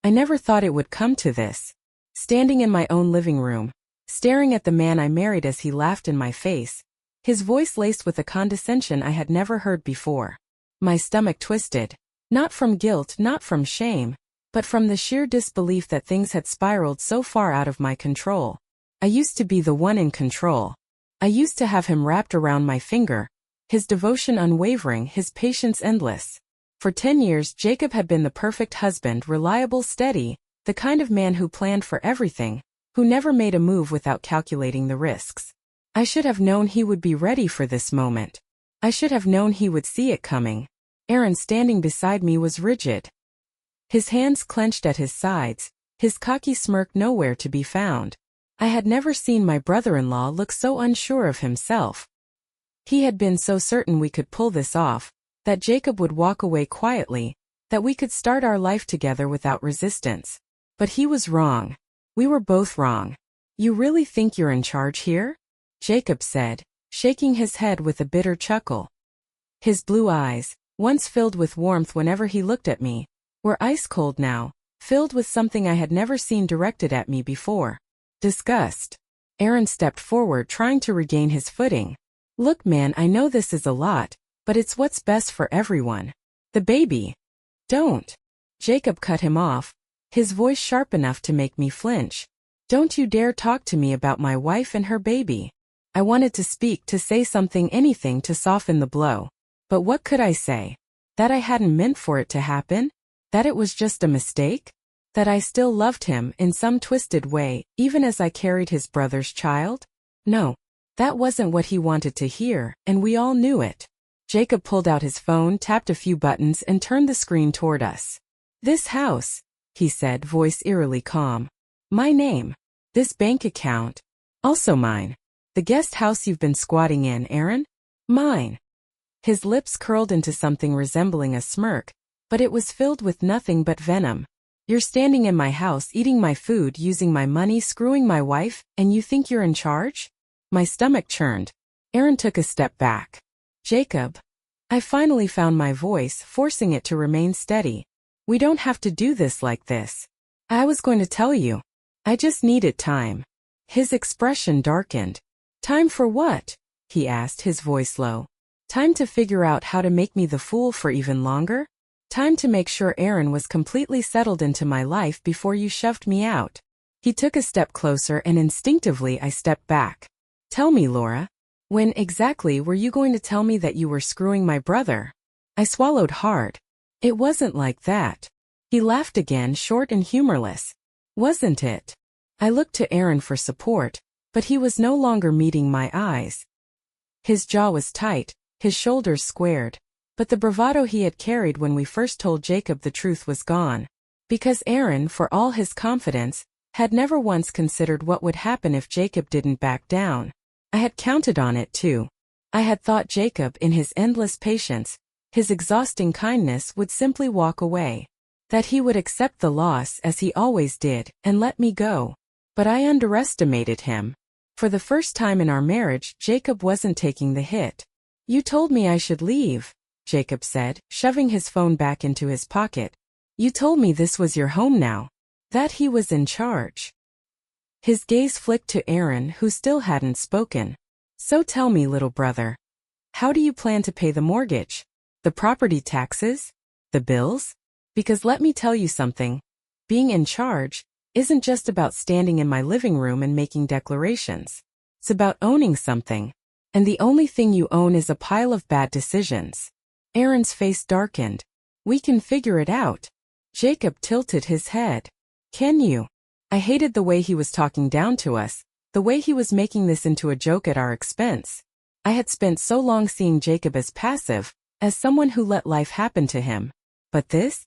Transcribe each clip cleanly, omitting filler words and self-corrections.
I never thought it would come to this. Standing in my own living room, staring at the man I married as he laughed in my face, his voice laced with a condescension I had never heard before. My stomach twisted, not from guilt, not from shame, but from the sheer disbelief that things had spiraled so far out of my control. I used to be the one in control. I used to have him wrapped around my finger, his devotion unwavering, his patience endless. For 10 years Jacob had been the perfect husband, reliable, steady, the kind of man who planned for everything, who never made a move without calculating the risks. I should have known he would be ready for this moment. I should have known he would see it coming. Aaron, standing beside me, was rigid. His hands clenched at his sides, his cocky smirk nowhere to be found. I had never seen my brother-in-law look so unsure of himself. He had been so certain we could pull this off, that Jacob would walk away quietly, that we could start our life together without resistance. But he was wrong. We were both wrong. "You really think you're in charge here?" Jacob said, shaking his head with a bitter chuckle. His blue eyes, once filled with warmth whenever he looked at me, were ice-cold now, filled with something I had never seen directed at me before. Disgust. Aaron stepped forward, trying to regain his footing. "Look, man, I know this is a lot, but it's what's best for everyone. The baby." "Don't." Jacob cut him off, his voice sharp enough to make me flinch. "Don't you dare talk to me about my wife and her baby." I wanted to speak, to say something, anything to soften the blow. But what could I say? That I hadn't meant for it to happen? That it was just a mistake? That I still loved him in some twisted way, even as I carried his brother's child? No. That wasn't what he wanted to hear, and we all knew it. Jacob pulled out his phone, tapped a few buttons, and turned the screen toward us. "This house," he said, voice eerily calm. "My name. This bank account. Also mine. The guest house you've been squatting in, Aaron? Mine." His lips curled into something resembling a smirk, but it was filled with nothing but venom. "You're standing in my house, eating my food, using my money, screwing my wife, and you think you're in charge?" My stomach churned. Aaron took a step back. "Jacob." I finally found my voice, forcing it to remain steady. "We don't have to do this like this. I was going to tell you. I just needed time." His expression darkened. "Time for what?" he asked, his voice low. "Time to figure out how to make me the fool for even longer? Time to make sure Aaron was completely settled into my life before you shoved me out." He took a step closer, and instinctively I stepped back. "Tell me, Laura. When exactly were you going to tell me that you were screwing my brother?" I swallowed hard. "It wasn't like that." He laughed again, short and humorless. "Wasn't it?" I looked to Aaron for support, but he was no longer meeting my eyes. His jaw was tight, his shoulders squared, but the bravado he had carried when we first told Jacob the truth was gone. Because Aaron, for all his confidence, had never once considered what would happen if Jacob didn't back down. I had counted on it too. I had thought Jacob, in his endless patience, his exhausting kindness, would simply walk away. That he would accept the loss, as he always did, and let me go. But I underestimated him. For the first time in our marriage, Jacob wasn't taking the hit. "You told me I should leave," Jacob said, shoving his phone back into his pocket. "You told me this was your home now. That he was in charge." His gaze flicked to Aaron, who still hadn't spoken. "So tell me, little brother. How do you plan to pay the mortgage? The property taxes? The bills? Because let me tell you something. Being in charge isn't just about standing in my living room and making declarations. It's about owning something. And the only thing you own is a pile of bad decisions." Aaron's face darkened. "We can figure it out." Jacob tilted his head. "Can you?" I hated the way he was talking down to us, the way he was making this into a joke at our expense. I had spent so long seeing Jacob as passive, as someone who let life happen to him. But this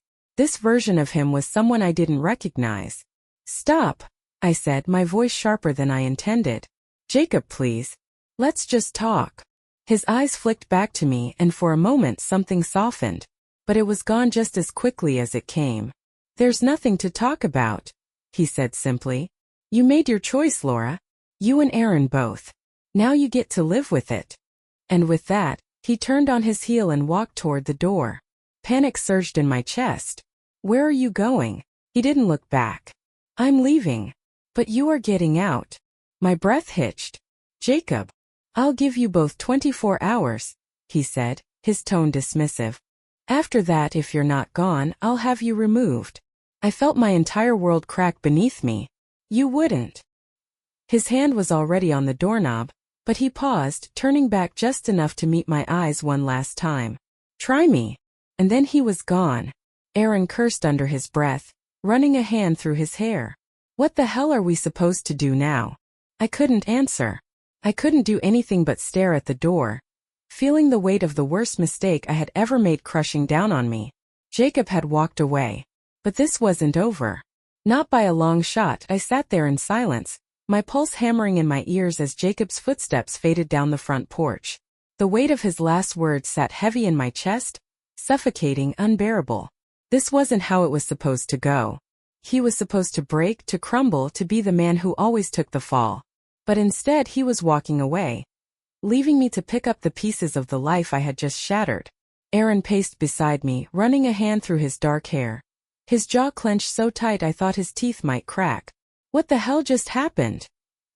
version of him was someone I didn't recognize. "Stop," I said, my voice sharper than I intended. "Jacob, please. Let's just talk." His eyes flicked back to me, and for a moment something softened. But it was gone just as quickly as it came. "There's nothing to talk about," he said simply. "You made your choice, Laura. You and Aaron both. Now you get to live with it." And with that, he turned on his heel and walked toward the door. Panic surged in my chest. "Where are you going?" He didn't look back. I'm leaving. But you are getting out. My breath hitched. Jacob. I'll give you both 24 hours, he said, his tone dismissive. After that, if you're not gone, I'll have you removed. I felt my entire world crack beneath me. You wouldn't. His hand was already on the doorknob, but he paused, turning back just enough to meet my eyes one last time. Try me. And then he was gone. Aaron cursed under his breath, running a hand through his hair. What the hell are we supposed to do now? I couldn't answer. I couldn't do anything but stare at the door, feeling the weight of the worst mistake I had ever made crushing down on me. Jacob had walked away. But this wasn't over. Not by a long shot. I sat there in silence, my pulse hammering in my ears as Jacob's footsteps faded down the front porch. The weight of his last words sat heavy in my chest, suffocating, unbearable. This wasn't how it was supposed to go. He was supposed to break, to crumble, to be the man who always took the fall. But instead he was walking away, leaving me to pick up the pieces of the life I had just shattered. Aaron paced beside me, running a hand through his dark hair. His jaw clenched so tight I thought his teeth might crack. What the hell just happened?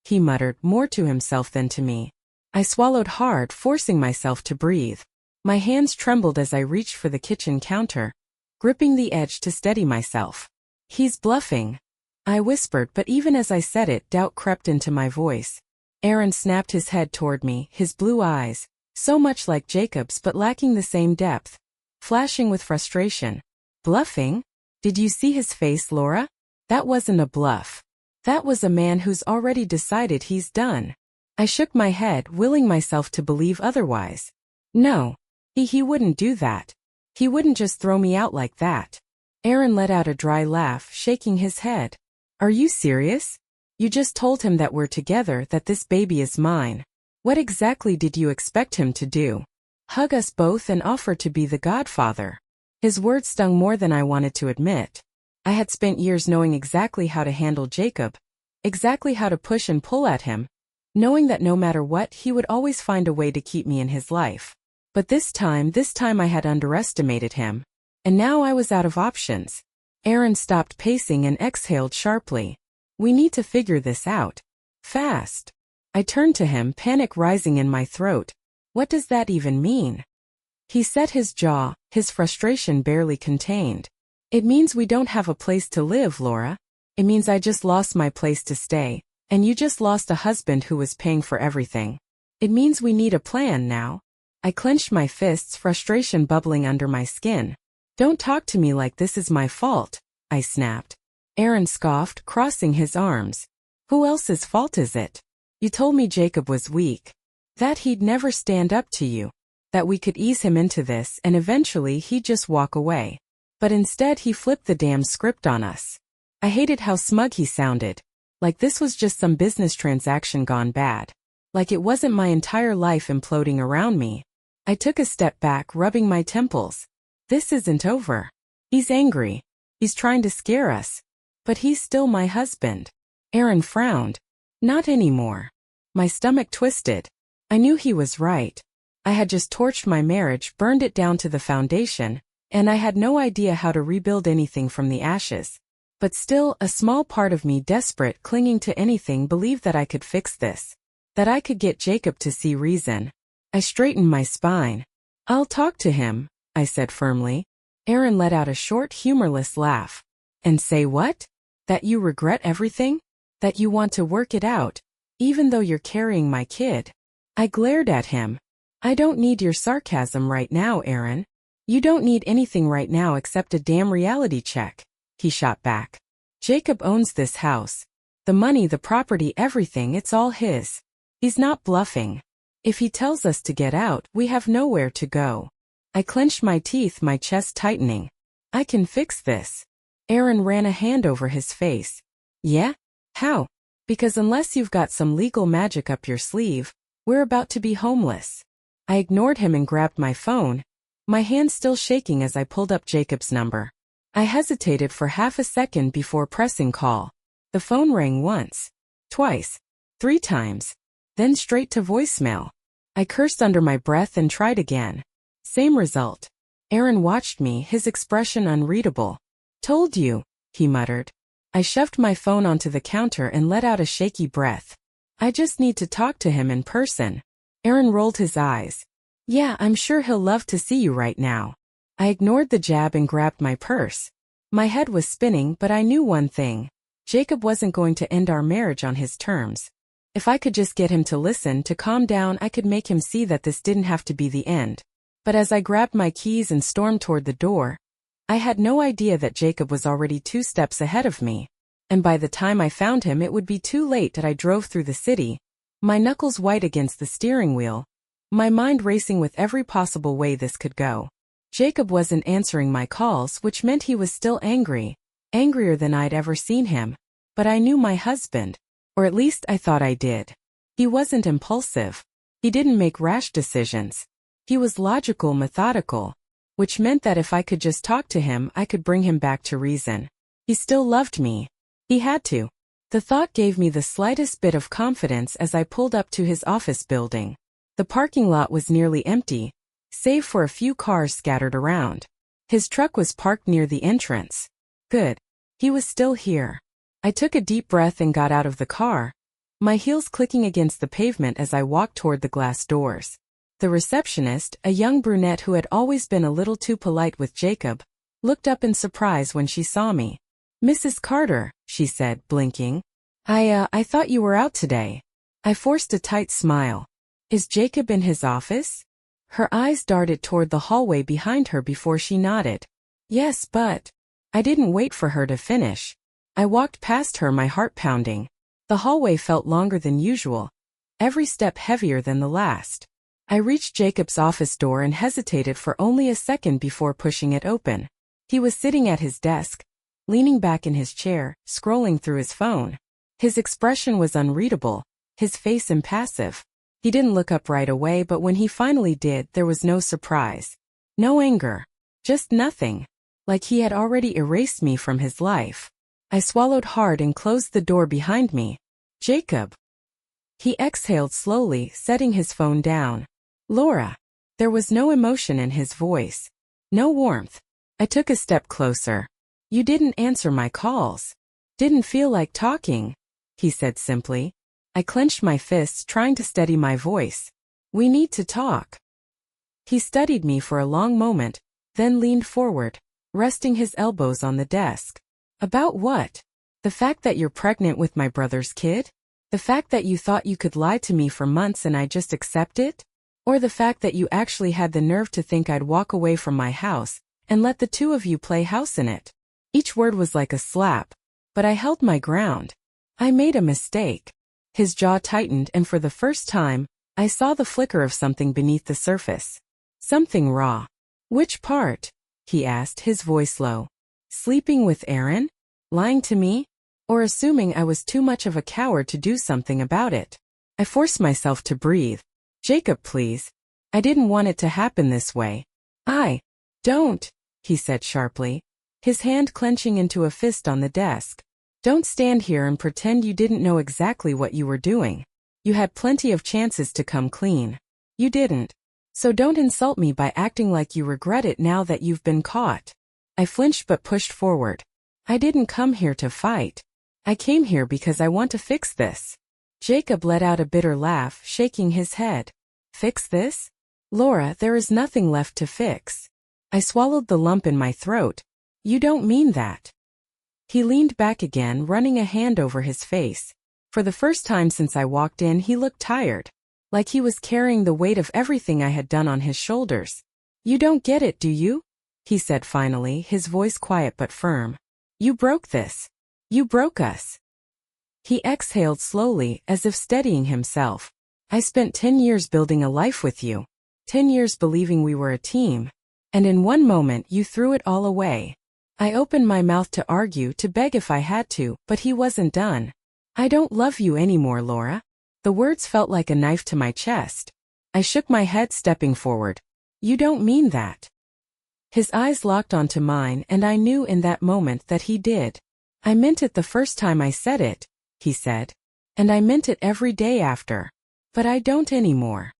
He muttered, more to himself than to me. I swallowed hard, forcing myself to breathe. My hands trembled as I reached for the kitchen counter, gripping the edge to steady myself. He's bluffing, I whispered, but even as I said it, doubt crept into my voice. Aaron snapped his head toward me, his blue eyes, so much like Jacob's but lacking the same depth, flashing with frustration. Bluffing? Did you see his face, Laura? That wasn't a bluff. That was a man who's already decided he's done. I shook my head, willing myself to believe otherwise. No. He wouldn't do that. He wouldn't just throw me out like that. Aaron let out a dry laugh, shaking his head. Are you serious? You just told him that we're together, that this baby is mine. What exactly did you expect him to do? Hug us both and offer to be the godfather? His words stung more than I wanted to admit. I had spent years knowing exactly how to handle Jacob, exactly how to push and pull at him, knowing that no matter what, he would always find a way to keep me in his life. But this time I had underestimated him. And now I was out of options. Aaron stopped pacing and exhaled sharply. We need to figure this out. Fast. I turned to him, panic rising in my throat. What does that even mean? He set his jaw, his frustration barely contained. It means we don't have a place to live, Laura. It means I just lost my place to stay, and you just lost a husband who was paying for everything. It means we need a plan now. I clenched my fists, frustration bubbling under my skin. Don't talk to me like this is my fault, I snapped. Aaron scoffed, crossing his arms. Who else's fault is it? You told me Jacob was weak. That he'd never stand up to you. That we could ease him into this and eventually he'd just walk away. But instead he flipped the damn script on us. I hated how smug he sounded. Like this was just some business transaction gone bad. Like it wasn't my entire life imploding around me. I took a step back, rubbing my temples. This isn't over. He's angry. He's trying to scare us. But he's still my husband. Aaron frowned. Not anymore. My stomach twisted. I knew he was right. I had just torched my marriage, burned it down to the foundation, and I had no idea how to rebuild anything from the ashes. But still, a small part of me, desperate, clinging to anything, believed that I could fix this. That I could get Jacob to see reason. I straightened my spine. I'll talk to him, I said firmly. Aaron let out a short, humorless laugh. And say what? That you regret everything? That you want to work it out, even though you're carrying my kid? I glared at him. I don't need your sarcasm right now, Aaron. You don't need anything right now except a damn reality check, he shot back. Jacob owns this house. The money, the property, everything, it's all his. He's not bluffing. If he tells us to get out, we have nowhere to go. I clenched my teeth, my chest tightening. I can fix this. Aaron ran a hand over his face. Yeah? How? Because unless you've got some legal magic up your sleeve, we're about to be homeless. I ignored him and grabbed my phone, my hand still shaking as I pulled up Jacob's number. I hesitated for half a second before pressing call. The phone rang once, twice, 3 times, then straight to voicemail. I cursed under my breath and tried again. Same result. Aaron watched me, his expression unreadable. Told you, he muttered. I shoved my phone onto the counter and let out a shaky breath. I just need to talk to him in person. Aaron rolled his eyes. Yeah, I'm sure he'll love to see you right now. I ignored the jab and grabbed my purse. My head was spinning, but I knew one thing. Jacob wasn't going to end our marriage on his terms. If I could just get him to listen, to calm down, I could make him see that this didn't have to be the end. But as I grabbed my keys and stormed toward the door, I had no idea that Jacob was already 2 steps ahead of me. And by the time I found him, it would be too late. That I drove through the city, my knuckles white against the steering wheel, my mind racing with every possible way this could go. Jacob wasn't answering my calls, which meant he was still angry, angrier than I'd ever seen him. But I knew my husband, or at least I thought I did. He wasn't impulsive. He didn't make rash decisions. He was logical, methodical, which meant that if I could just talk to him, I could bring him back to reason. He still loved me. He had to. The thought gave me the slightest bit of confidence as I pulled up to his office building. The parking lot was nearly empty, save for a few cars scattered around. His truck was parked near the entrance. Good. He was still here. I took a deep breath and got out of the car, my heels clicking against the pavement as I walked toward the glass doors. The receptionist, a young brunette who had always been a little too polite with Jacob, looked up in surprise when she saw me. Mrs. Carter, she said, blinking. I thought you were out today. I forced a tight smile. Is Jacob in his office? Her eyes darted toward the hallway behind her before she nodded. Yes, but... I didn't wait for her to finish. I walked past her, my heart pounding. The hallway felt longer than usual, every step heavier than the last. I reached Jacob's office door and hesitated for only a second before pushing it open. He was sitting at his desk, leaning back in his chair, scrolling through his phone. His expression was unreadable, his face impassive. He didn't look up right away, but when he finally did, there was no surprise. No anger. Just nothing. Like he had already erased me from his life. I swallowed hard and closed the door behind me. Jacob. He exhaled slowly, setting his phone down. Laura. There was no emotion in his voice. No warmth. I took a step closer. You didn't answer my calls. Didn't feel like talking, he said simply. I clenched my fists, trying to steady my voice. We need to talk. He studied me for a long moment, then leaned forward, resting his elbows on the desk. About what? The fact that you're pregnant with my brother's kid? The fact that you thought you could lie to me for months and I just accept it? Or the fact that you actually had the nerve to think I'd walk away from my house and let the two of you play house in it? Each word was like a slap, but I held my ground. I made a mistake. His jaw tightened, and for the first time, I saw the flicker of something beneath the surface. Something raw. Which part? He asked, his voice low. Sleeping with Aaron? Lying to me? Or assuming I was too much of a coward to do something about it? I forced myself to breathe. Jacob, please. I didn't want it to happen this way. Don't, he said sharply, his hand clenching into a fist on the desk. Don't stand here and pretend you didn't know exactly what you were doing. You had plenty of chances to come clean. You didn't. So don't insult me by acting like you regret it now that you've been caught. I flinched but pushed forward. I didn't come here to fight. I came here because I want to fix this. Jacob let out a bitter laugh, shaking his head. Fix this? Laura, there is nothing left to fix. I swallowed the lump in my throat. You don't mean that. He leaned back again, running a hand over his face. For the first time since I walked in, he looked tired, like he was carrying the weight of everything I had done on his shoulders. You don't get it, do you? He said finally, his voice quiet but firm. You broke this. You broke us. He exhaled slowly, as if steadying himself. I spent 10 years building a life with you. 10 years believing we were a team. And in one moment you threw it all away. I opened my mouth to argue, to beg if I had to, but he wasn't done. I don't love you anymore, Laura. The words felt like a knife to my chest. I shook my head, stepping forward. You don't mean that. His eyes locked onto mine, and I knew in that moment that he did. I meant it the first time I said it, he said. And I meant it every day after. But I don't anymore.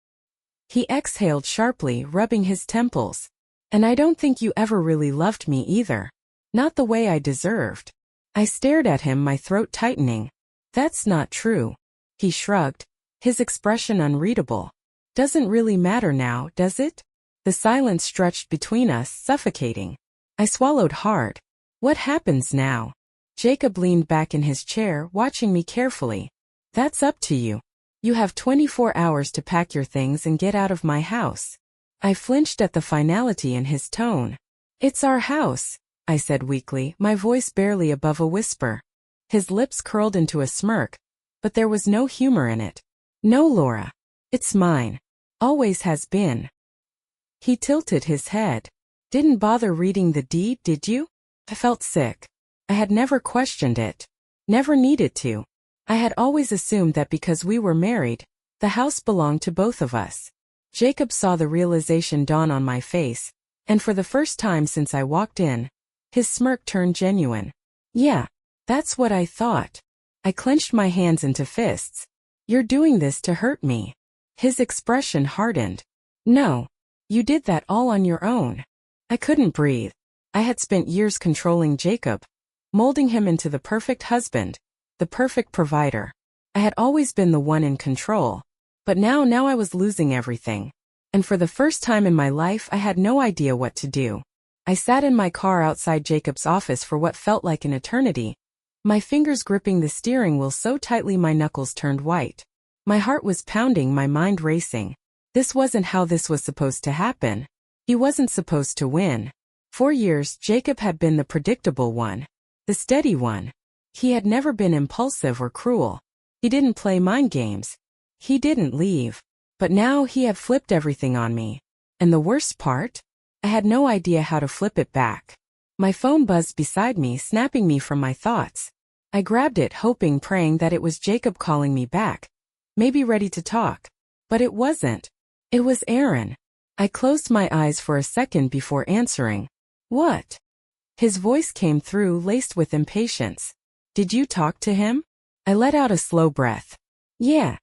He exhaled sharply, rubbing his temples. And I don't think you ever really loved me either. Not the way I deserved. I stared at him, my throat tightening. That's not true. He shrugged, his expression unreadable. Doesn't really matter now, does it? The silence stretched between us, suffocating. I swallowed hard. What happens now? Jacob leaned back in his chair, watching me carefully. That's up to you. You have 24 hours to pack your things and get out of my house. I flinched at the finality in his tone. It's our house, I said weakly, my voice barely above a whisper. His lips curled into a smirk, but there was no humor in it. No, Laura. It's mine. Always has been. He tilted his head. Didn't bother reading the deed, did you? I felt sick. I had never questioned it. Never needed to. I had always assumed that because we were married, the house belonged to both of us. Jacob saw the realization dawn on my face, and for the first time since I walked in, his smirk turned genuine. Yeah, that's what I thought. I clenched my hands into fists. You're doing this to hurt me. His expression hardened. No. You did that all on your own. I couldn't breathe. I had spent years controlling Jacob, molding him into the perfect husband, the perfect provider. I had always been the one in control, but now I was losing everything. And for the first time in my life I had no idea what to do. I sat in my car outside Jacob's office for what felt like an eternity, my fingers gripping the steering wheel so tightly my knuckles turned white. My heart was pounding, my mind racing. This wasn't how this was supposed to happen. He wasn't supposed to win. For years, Jacob had been the predictable one, the steady one. He had never been impulsive or cruel. He didn't play mind games. He didn't leave. But now he had flipped everything on me. And the worst part? I had no idea how to flip it back. My phone buzzed beside me, snapping me from my thoughts. I grabbed it, hoping, praying that it was Jacob calling me back, maybe ready to talk. But it wasn't. It was Aaron. I closed my eyes for a second before answering. What? His voice came through, laced with impatience. Did you talk to him? I let out a slow breath. Yeah.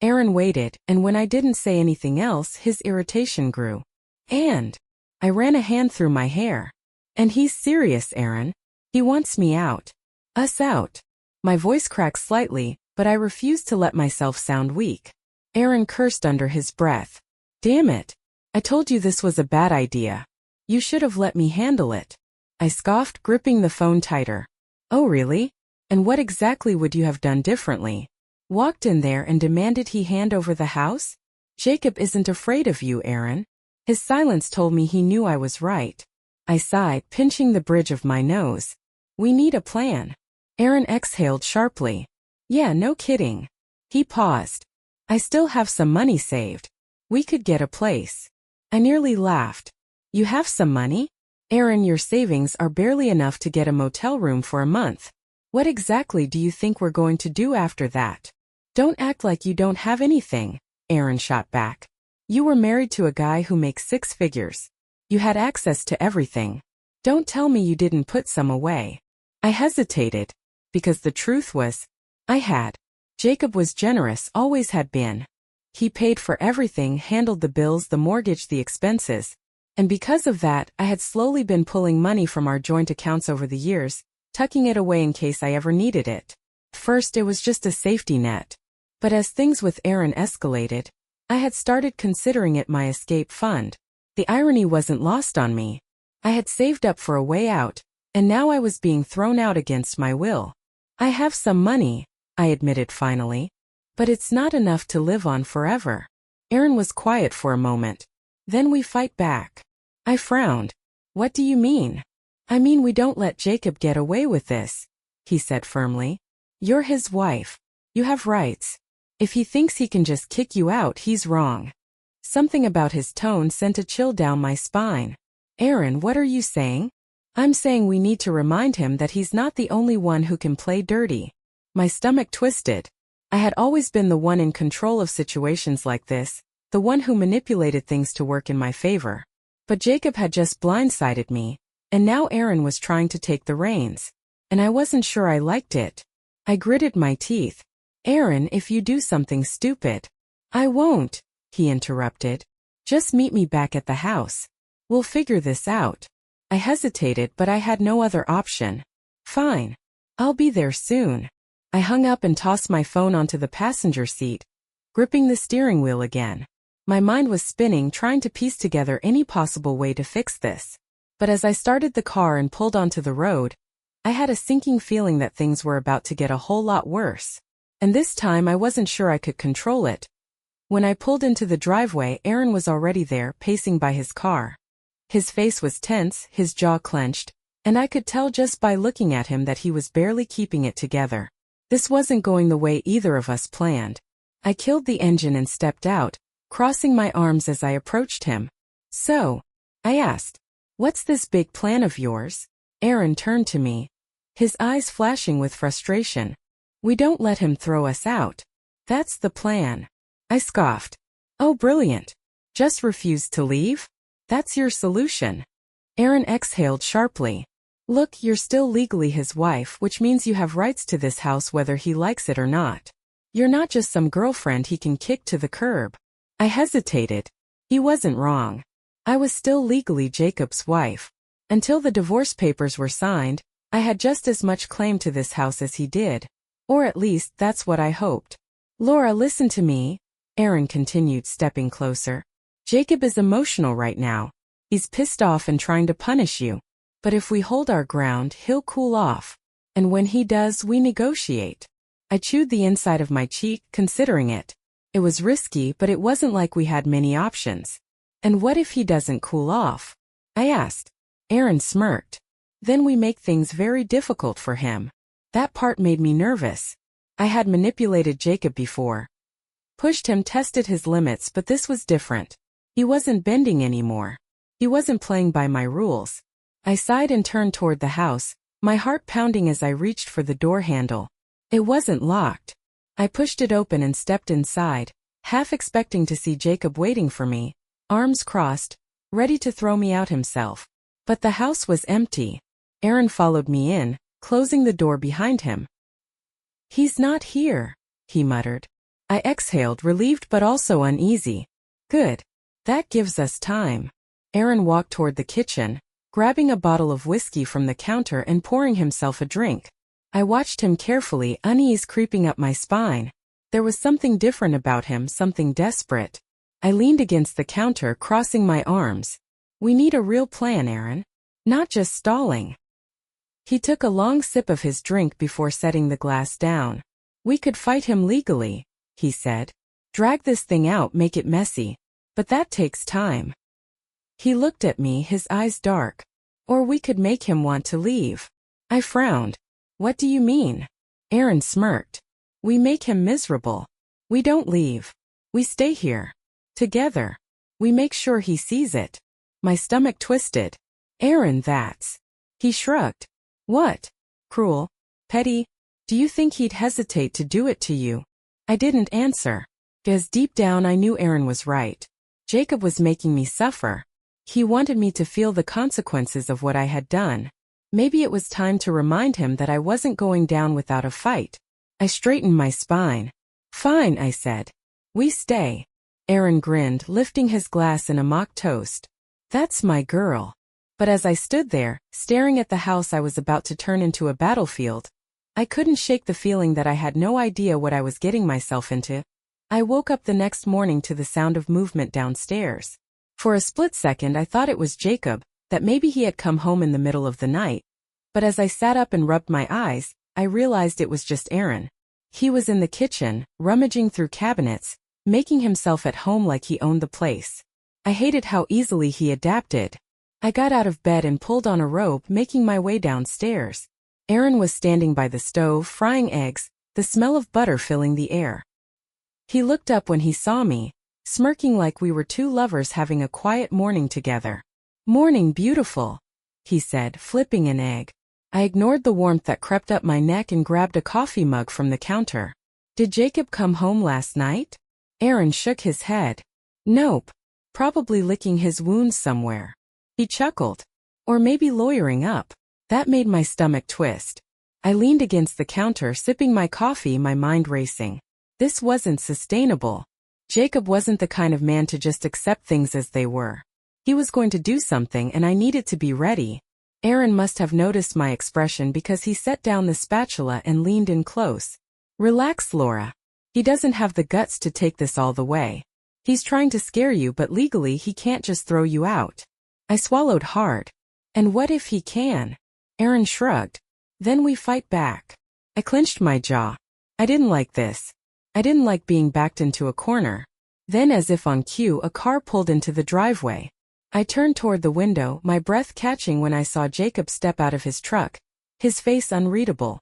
Aaron waited, and when I didn't say anything else, his irritation grew. And I ran a hand through my hair. And he's serious, Aaron. He wants me out. Us out. My voice cracked slightly, but I refused to let myself sound weak. Aaron cursed under his breath. Damn it. I told you this was a bad idea. You should have let me handle it. I scoffed, gripping the phone tighter. Oh really? And what exactly would you have done differently? Walked in there and demanded he hand over the house? Jacob isn't afraid of you, Aaron. His silence told me he knew I was right. I sighed, pinching the bridge of my nose. We need a plan. Aaron exhaled sharply. Yeah, no kidding. He paused. I still have some money saved. We could get a place. I nearly laughed. You have some money? Aaron, your savings are barely enough to get a motel room for a month. What exactly do you think we're going to do after that? Don't act like you don't have anything, Aaron shot back. You were married to a guy who makes 6 figures. You had access to everything. Don't tell me you didn't put some away. I hesitated, because the truth was, I had. Jacob was generous, always had been. He paid for everything, handled the bills, the mortgage, the expenses. And because of that, I had slowly been pulling money from our joint accounts over the years, tucking it away in case I ever needed it. First, it was just a safety net. But as things with Aaron escalated, I had started considering it my escape fund. The irony wasn't lost on me. I had saved up for a way out, and now I was being thrown out against my will. I have some money, I admitted finally. But it's not enough to live on forever. Aaron was quiet for a moment. Then we fight back. I frowned. What do you mean? I mean we don't let Jacob get away with this, he said firmly. You're his wife. You have rights. If he thinks he can just kick you out, he's wrong. Something about his tone sent a chill down my spine. Aaron, what are you saying? I'm saying we need to remind him that he's not the only one who can play dirty. My stomach twisted. I had always been the one in control of situations like this, the one who manipulated things to work in my favor. But Jacob had just blindsided me, and now Aaron was trying to take the reins. And I wasn't sure I liked it. I gritted my teeth. Aaron, if you do something stupid. I won't, he interrupted. Just meet me back at the house. We'll figure this out. I hesitated, but I had no other option. Fine. I'll be there soon. I hung up and tossed my phone onto the passenger seat, gripping the steering wheel again. My mind was spinning, trying to piece together any possible way to fix this. But as I started the car and pulled onto the road, I had a sinking feeling that things were about to get a whole lot worse. And this time I wasn't sure I could control it. When I pulled into the driveway, Aaron was already there, pacing by his car. His face was tense, his jaw clenched, and I could tell just by looking at him that he was barely keeping it together. This wasn't going the way either of us planned. I killed the engine and stepped out, crossing my arms as I approached him. "So," I asked, "what's this big plan of yours?" Aaron turned to me, his eyes flashing with frustration. "We don't let him throw us out. That's the plan." I scoffed. "Oh, brilliant. Just refuse to leave? That's your solution." Aaron exhaled sharply. "Look, you're still legally his wife, which means you have rights to this house whether he likes it or not. You're not just some girlfriend he can kick to the curb." I hesitated. He wasn't wrong. I was still legally Jacob's wife. Until the divorce papers were signed, I had just as much claim to this house as he did. Or at least, that's what I hoped. "Laura, listen to me," Aaron continued, stepping closer. "Jacob is emotional right now. He's pissed off and trying to punish you. But if we hold our ground, he'll cool off. And when he does, we negotiate." I chewed the inside of my cheek, considering it. It was risky, but it wasn't like we had many options. "And what if he doesn't cool off?" I asked. Aaron smirked. "Then we make things very difficult for him." That part made me nervous. I had manipulated Jacob before. Pushed him, tested his limits, but this was different. He wasn't bending anymore. He wasn't playing by my rules. I sighed and turned toward the house, my heart pounding as I reached for the door handle. It wasn't locked. I pushed it open and stepped inside, half expecting to see Jacob waiting for me, arms crossed, ready to throw me out himself. But the house was empty. Aaron followed me in, closing the door behind him. "He's not here," he muttered. I exhaled, relieved but also uneasy. "Good. That gives us time." Aaron walked toward the kitchen, grabbing a bottle of whiskey from the counter and pouring himself a drink. I watched him carefully, unease creeping up my spine. There was something different about him, something desperate. I leaned against the counter, crossing my arms. "We need a real plan, Aaron. Not just stalling." He took a long sip of his drink before setting the glass down. "We could fight him legally," he said. "Drag this thing out, make it messy. But that takes time." He looked at me, his eyes dark. "Or we could make him want to leave." I frowned. "What do you mean?" Aaron smirked. "We make him miserable. We don't leave. We stay here. Together. We make sure he sees it." My stomach twisted. "Aaron, that's..." He shrugged. "What? Cruel? Petty? Do you think he'd hesitate to do it to you?" I didn't answer. Because deep down I knew Aaron was right. Jacob was making me suffer. He wanted me to feel the consequences of what I had done. Maybe it was time to remind him that I wasn't going down without a fight. I straightened my spine. "Fine," I said. "We stay." Aaron grinned, lifting his glass in a mock toast. "That's my girl." But as I stood there, staring at the house I was about to turn into a battlefield, I couldn't shake the feeling that I had no idea what I was getting myself into. I woke up the next morning to the sound of movement downstairs. For a split second I thought it was Jacob, that maybe he had come home in the middle of the night. But as I sat up and rubbed my eyes, I realized it was just Aaron. He was in the kitchen, rummaging through cabinets, making himself at home like he owned the place. I hated how easily he adapted. I got out of bed and pulled on a robe, making my way downstairs. Aaron was standing by the stove, frying eggs, the smell of butter filling the air. He looked up when he saw me, smirking like we were two lovers having a quiet morning together. "Morning, beautiful," he said, flipping an egg. I ignored the warmth that crept up my neck and grabbed a coffee mug from the counter. "Did Jacob come home last night?" Aaron shook his head. "Nope. Probably licking his wounds somewhere." He chuckled. "Or maybe lawyering up." That made my stomach twist. I leaned against the counter, sipping my coffee, my mind racing. This wasn't sustainable. Jacob wasn't the kind of man to just accept things as they were. He was going to do something and I needed to be ready. Aaron must have noticed my expression because he set down the spatula and leaned in close. Relax, Laura. He doesn't have the guts to take this all the way. He's trying to scare you, but legally he can't just throw you out. I swallowed hard. And what if he can? Aaron shrugged. Then we fight back. I clenched my jaw. I didn't like this. I didn't like being backed into a corner. Then, as if on cue, a car pulled into the driveway. I turned toward the window, my breath catching when I saw Jacob step out of his truck, his face unreadable.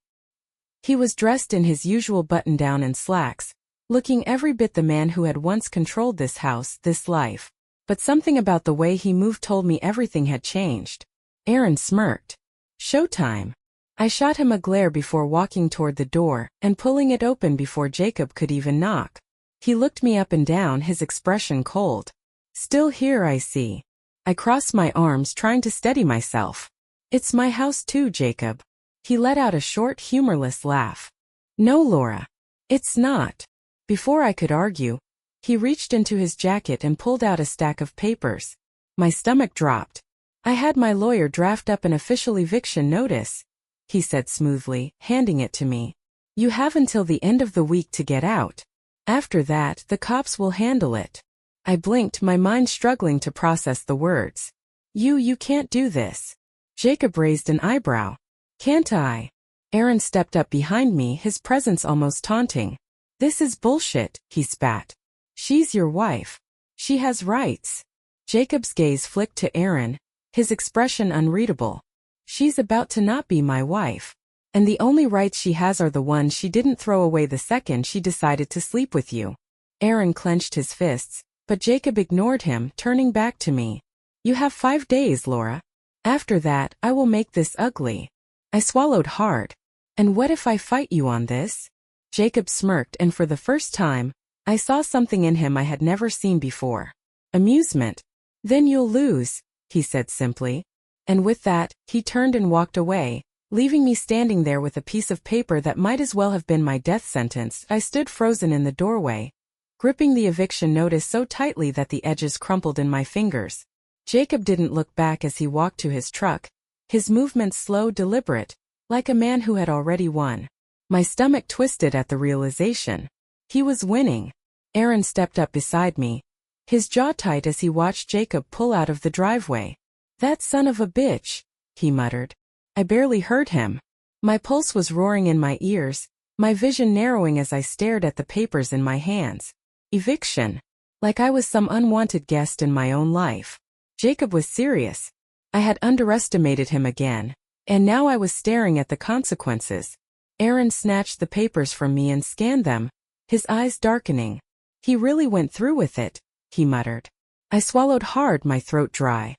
He was dressed in his usual button-down and slacks, looking every bit the man who had once controlled this house, this life. But something about the way he moved told me everything had changed. Aaron smirked. Showtime. I shot him a glare before walking toward the door and pulling it open before Jacob could even knock. He looked me up and down, his expression cold. Still here, I see. I crossed my arms, trying to steady myself. It's my house too, Jacob. He let out a short, humorless laugh. No, Laura. It's not. Before I could argue, he reached into his jacket and pulled out a stack of papers. My stomach dropped. I had my lawyer draft up an official eviction notice, he said smoothly, handing it to me. You have until the end of the week to get out. After that, the cops will handle it. I blinked, my mind struggling to process the words. You can't do this. Jacob raised an eyebrow. Can't I? Aaron stepped up behind me, his presence almost taunting. This is bullshit, he spat. She's your wife. She has rights. Jacob's gaze flicked to Aaron, his expression unreadable. She's about to not be my wife. And the only rights she has are the ones she didn't throw away the second she decided to sleep with you. Aaron clenched his fists, but Jacob ignored him, turning back to me. You have 5 days, Laura. After that, I will make this ugly. I swallowed hard. And what if I fight you on this? Jacob smirked, and for the first time, I saw something in him I had never seen before. Amusement. Then you'll lose, he said simply. And with that, he turned and walked away, leaving me standing there with a piece of paper that might as well have been my death sentence. I stood frozen in the doorway, gripping the eviction notice so tightly that the edges crumpled in my fingers. Jacob didn't look back as he walked to his truck, his movements slow, deliberate, like a man who had already won. My stomach twisted at the realization. He was winning. Aaron stepped up beside me, his jaw tight as he watched Jacob pull out of the driveway. That son of a bitch, he muttered. I barely heard him. My pulse was roaring in my ears, my vision narrowing as I stared at the papers in my hands. Eviction. Like I was some unwanted guest in my own life. Jacob was serious. I had underestimated him again, and now I was staring at the consequences. Aaron snatched the papers from me and scanned them, his eyes darkening. He really went through with it, he muttered. I swallowed hard, my throat dry.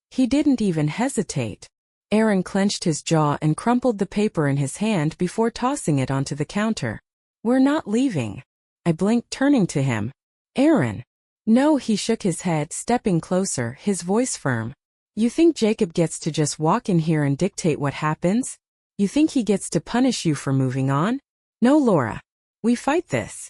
He didn't even hesitate. Aaron clenched his jaw and crumpled the paper in his hand before tossing it onto the counter. We're not leaving. I blinked, turning to him. Aaron. No, he shook his head, stepping closer, his voice firm. You think Jacob gets to just walk in here and dictate what happens? You think he gets to punish you for moving on? No, Laura. We fight this.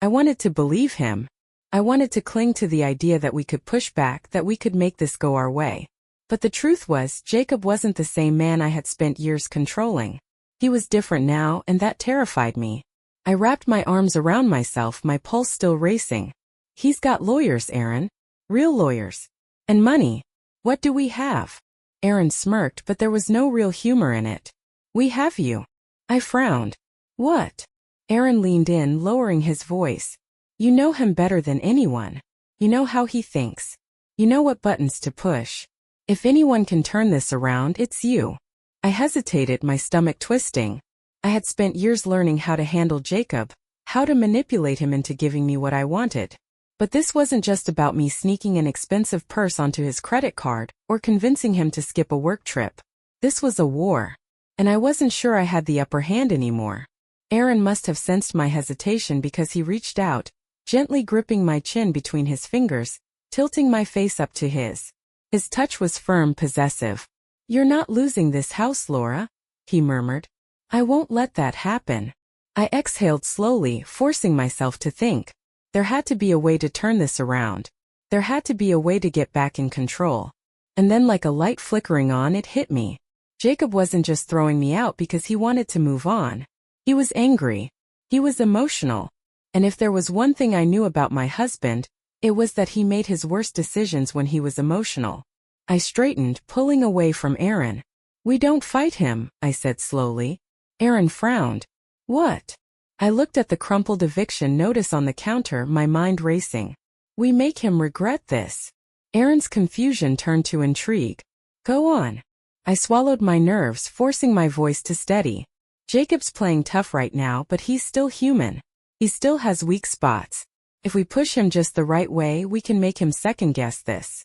I wanted to believe him. I wanted to cling to the idea that we could push back, that we could make this go our way. But the truth was, Jacob wasn't the same man I had spent years controlling. He was different now, and that terrified me. I wrapped my arms around myself, my pulse still racing. He's got lawyers, Aaron. Real lawyers. And money. What do we have? Aaron smirked, but there was no real humor in it. We have you. I frowned. What? Aaron leaned in, lowering his voice. You know him better than anyone. You know how he thinks. You know what buttons to push. If anyone can turn this around, it's you. I hesitated, my stomach twisting. I had spent years learning how to handle Jacob, how to manipulate him into giving me what I wanted. But this wasn't just about me sneaking an expensive purse onto his credit card or convincing him to skip a work trip. This was a war. And I wasn't sure I had the upper hand anymore. Aaron must have sensed my hesitation because he reached out, gently gripping my chin between his fingers, tilting my face up to his. His touch was firm, possessive. You're not losing this house, Laura, he murmured. I won't let that happen. I exhaled slowly, forcing myself to think. There had to be a way to turn this around. There had to be a way to get back in control. And then like a light flickering on, it hit me. Jacob wasn't just throwing me out because he wanted to move on. He was angry. He was emotional. And if there was one thing I knew about my husband, it was that he made his worst decisions when he was emotional. I straightened, pulling away from Aaron. "We don't fight him," I said slowly. Aaron frowned. "What?" I looked at the crumpled eviction notice on the counter, my mind racing. "We make him regret this." Aaron's confusion turned to intrigue. "Go on." I swallowed my nerves, forcing my voice to steady. "Jacob's playing tough right now, but he's still human. He still has weak spots. If we push him just the right way, we can make him second-guess this."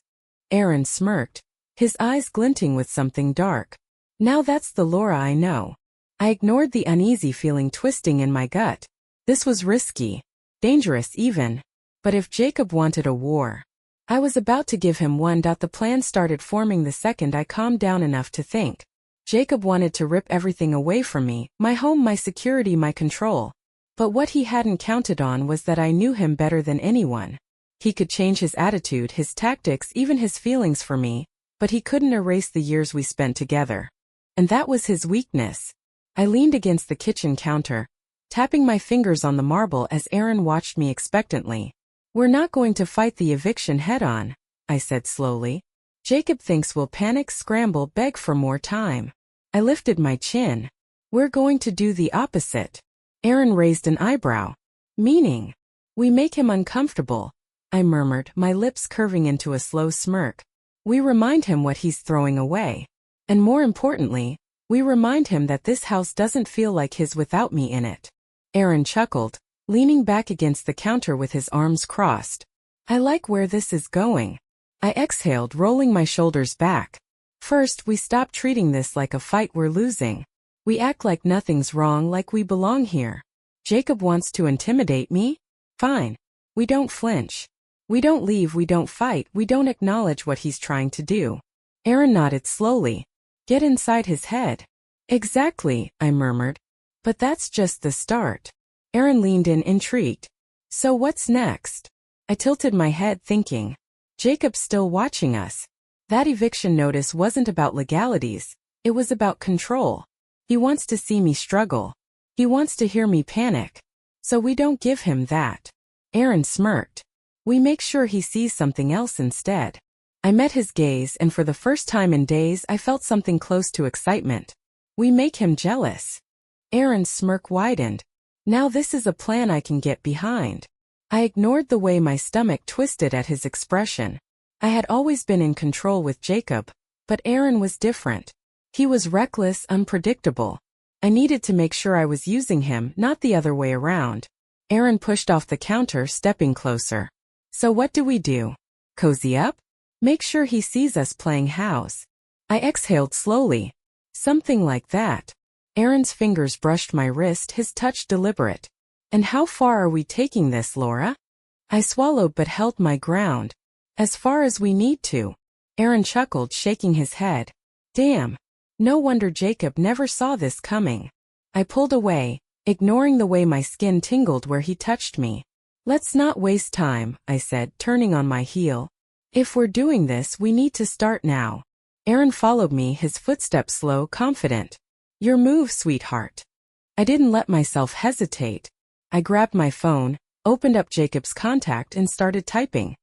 Aaron smirked, his eyes glinting with something dark. Now that's the Laura I know. I ignored the uneasy feeling twisting in my gut. This was risky. Dangerous even. But if Jacob wanted a war, I was about to give him one. The plan started forming the second I calmed down enough to think. Jacob wanted to rip everything away from me, my home, my security, my control. But what he hadn't counted on was that I knew him better than anyone. He could change his attitude, his tactics, even his feelings for me, but he couldn't erase the years we spent together. And that was his weakness. I leaned against the kitchen counter, tapping my fingers on the marble as Aaron watched me expectantly. "We're not going to fight the eviction head-on," I said slowly. "Jacob thinks we'll panic, scramble, beg for more time." I lifted my chin. "We're going to do the opposite." Aaron raised an eyebrow. "Meaning?" "We make him uncomfortable," I murmured, my lips curving into a slow smirk. "We remind him what he's throwing away. And more importantly, we remind him that this house doesn't feel like his without me in it." Aaron chuckled, leaning back against the counter with his arms crossed. "I like where this is going." I exhaled, rolling my shoulders back. "First, we stop treating this like a fight we're losing. We act like nothing's wrong, like we belong here. Jacob wants to intimidate me? Fine. We don't flinch. We don't leave, we don't fight, we don't acknowledge what he's trying to do." Aaron nodded slowly. "Get inside his head." "Exactly," I murmured. "But that's just the start." Aaron leaned in, intrigued. "So what's next?" I tilted my head, thinking. Jacob's still watching us. That eviction notice wasn't about legalities. It was about control. He wants to see me struggle. He wants to hear me panic. So we don't give him that. Aaron smirked. We make sure he sees something else instead. I met his gaze, and for the first time in days I felt something close to excitement. We make him jealous. Aaron's smirk widened. Now this is a plan I can get behind. I ignored the way my stomach twisted at his expression. I had always been in control with Jacob, but Aaron was different. He was reckless, unpredictable. I needed to make sure I was using him, not the other way around. Aaron pushed off the counter, stepping closer. "So what do we do? Cozy up? Make sure he sees us playing house." I exhaled slowly. "Something like that." Aaron's fingers brushed my wrist, his touch deliberate. "And how far are we taking this, Laura?" I swallowed but held my ground. "As far as we need to." Aaron chuckled, shaking his head. "Damn. No wonder Jacob never saw this coming." I pulled away, ignoring the way my skin tingled where he touched me. "Let's not waste time," I said, turning on my heel. "If we're doing this, we need to start now." Aaron followed me, his footsteps slow, confident. "Your move, sweetheart." I didn't let myself hesitate. I grabbed my phone, opened up Jacob's contact and started typing.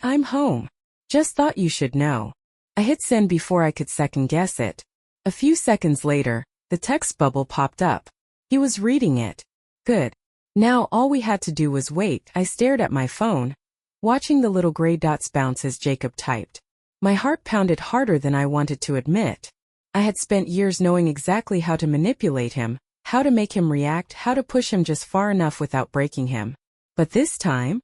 I'm home. Just thought you should know." I hit send before I could second guess it. A few seconds later, the text bubble popped up. He was reading it. Good. Now all we had to do was wait. I stared at my phone, watching the little gray dots bounce as Jacob typed. My heart pounded harder than I wanted to admit. I had spent years knowing exactly how to manipulate him, how to make him react, how to push him just far enough without breaking him. But this time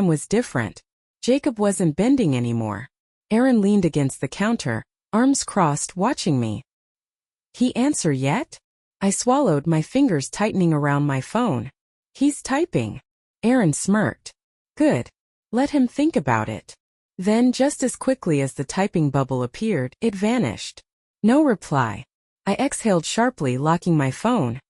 was different. Jacob wasn't bending anymore. Aaron leaned against the counter, arms crossed, watching me. He answer yet? I swallowed, my fingers tightening around my phone. He's typing. Aaron smirked. Good. Let him think about it. Then, just as quickly as the typing bubble appeared, it vanished. No reply. I exhaled sharply, locking my phone.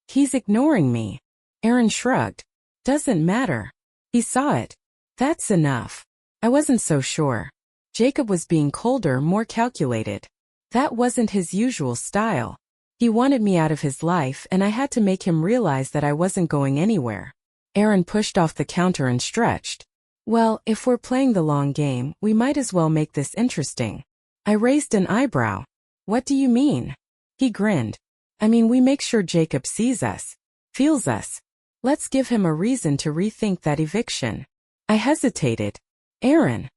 He's ignoring me. Aaron shrugged. Doesn't matter. He saw it. That's enough. I wasn't so sure. Jacob was being colder, more calculated. That wasn't his usual style. He wanted me out of his life, and I had to make him realize that I wasn't going anywhere. Aaron pushed off the counter and stretched. Well, if we're playing the long game, we might as well make this interesting. I raised an eyebrow. What do you mean? He grinned. I mean, we make sure Jacob sees us, feels us. Let's give him a reason to rethink that eviction. I hesitated. Aaron.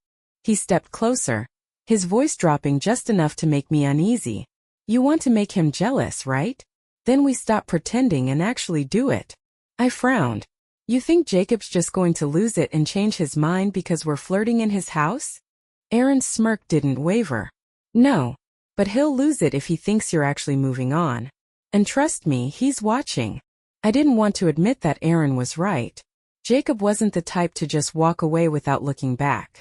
He stepped closer, his voice dropping just enough to make me uneasy. You want to make him jealous, right? Then we stop pretending and actually do it. I frowned. You think Jacob's just going to lose it and change his mind because we're flirting in his house? Aaron's smirk didn't waver. No, but he'll lose it if he thinks you're actually moving on. And trust me, he's watching. I didn't want to admit that Aaron was right. Jacob wasn't the type to just walk away without looking back.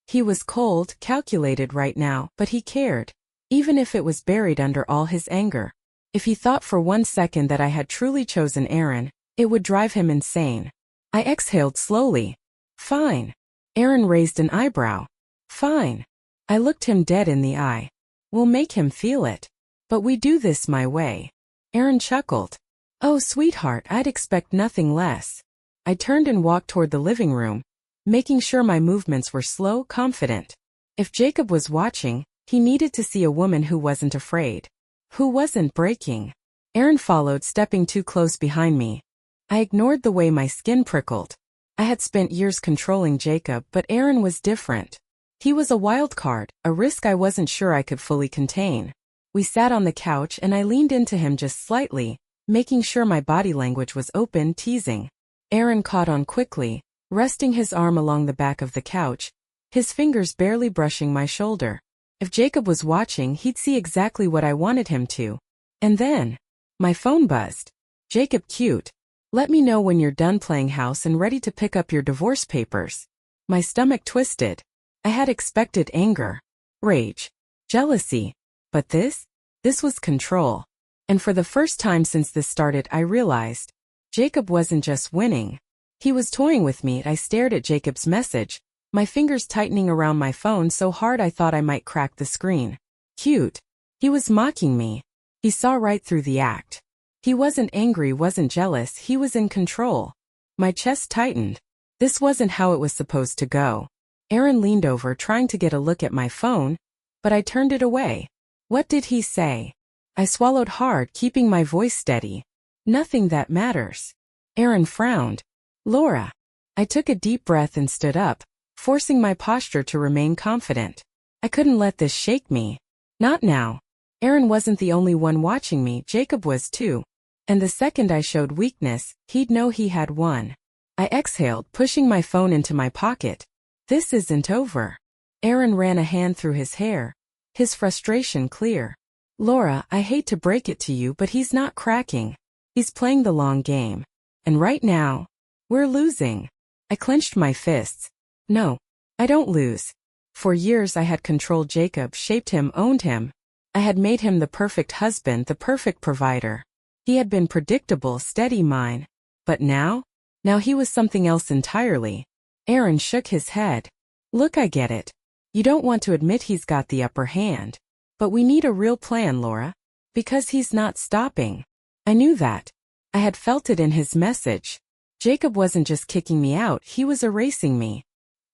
He was cold, calculated right now, but he cared. Even if it was buried under all his anger. If he thought for 1 second that I had truly chosen Aaron, it would drive him insane. I exhaled slowly. Fine. Aaron raised an eyebrow. Fine. I looked him dead in the eye. We'll make him feel it. But we do this my way. Aaron chuckled. Oh, sweetheart, I'd expect nothing less. I turned and walked toward the living room, making sure my movements were slow, confident. If Jacob was watching, he needed to see a woman who wasn't afraid. Who wasn't breaking. Aaron followed, stepping too close behind me. I ignored the way my skin prickled. I had spent years controlling Jacob, but Aaron was different. He was a wild card, a risk I wasn't sure I could fully contain. We sat on the couch and I leaned into him just slightly, making sure my body language was open, teasing. Aaron caught on quickly, resting his arm along the back of the couch, his fingers barely brushing my shoulder. If Jacob was watching, he'd see exactly what I wanted him to. And then, my phone buzzed. Jacob, cute. Let me know when you're done playing house and ready to pick up your divorce papers. My stomach twisted. I had expected anger, rage, jealousy. But this was control. And for the first time since this started, I realized Jacob wasn't just winning. He was toying with me. I stared at Jacob's message, my fingers tightening around my phone so hard I thought I might crack the screen. Cute. He was mocking me. He saw right through the act. He wasn't angry, wasn't jealous, he was in control. My chest tightened. This wasn't how it was supposed to go. Aaron leaned over, trying to get a look at my phone, but I turned it away. What did he say? I swallowed hard, keeping my voice steady. Nothing that matters. Aaron frowned. Laura. I took a deep breath and stood up, forcing my posture to remain confident. I couldn't let this shake me. Not now. Aaron wasn't the only one watching me, Jacob was too. And the second I showed weakness, he'd know he had won. I exhaled, pushing my phone into my pocket. This isn't over. Aaron ran a hand through his hair, his frustration clear. Laura, I hate to break it to you, but he's not cracking. He's playing the long game. And right now, we're losing. I clenched my fists. No, I don't lose. For years I had controlled Jacob, shaped him, owned him. I had made him the perfect husband, the perfect provider. He had been predictable, steady, mine. But now he was something else entirely. Aaron shook his head. Look, I get it. You don't want to admit he's got the upper hand. But we need a real plan, Laura. Because he's not stopping. I knew that. I had felt it in his message. Jacob wasn't just kicking me out, he was erasing me.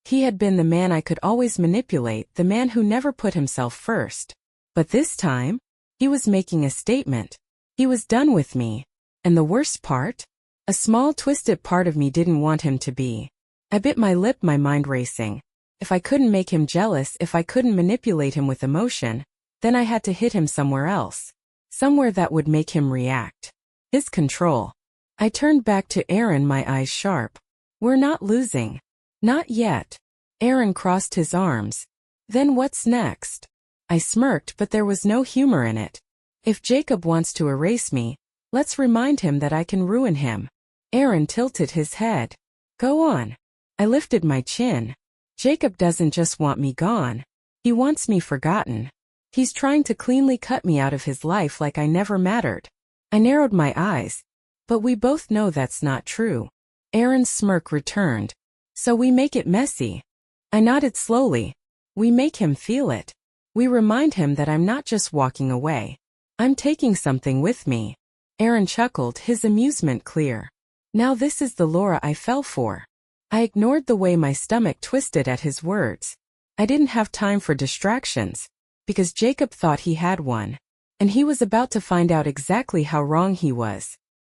He had been the man I could always manipulate, the man who never put himself first. But this time, he was making a statement. He was done with me. And the worst part? A small twisted part of me didn't want him to be. I bit my lip, my mind racing. If I couldn't make him jealous, if I couldn't manipulate him with emotion, then I had to hit him somewhere else. Somewhere that would make him react. His control. I turned back to Aaron, my eyes sharp. We're not losing. Not yet. Aaron crossed his arms. Then what's next? I smirked, but there was no humor in it. If Jacob wants to erase me, let's remind him that I can ruin him. Aaron tilted his head. Go on. I lifted my chin. Jacob doesn't just want me gone. He wants me forgotten. He's trying to cleanly cut me out of his life like I never mattered. I narrowed my eyes. But we both know that's not true. Aaron's smirk returned. So we make it messy. I nodded slowly. We make him feel it. We remind him that I'm not just walking away. I'm taking something with me. Aaron chuckled, his amusement clear. Now this is the Laura I fell for. I ignored the way my stomach twisted at his words. I didn't have time for distractions, because Jacob thought he had one. And he was about to find out exactly how wrong he was.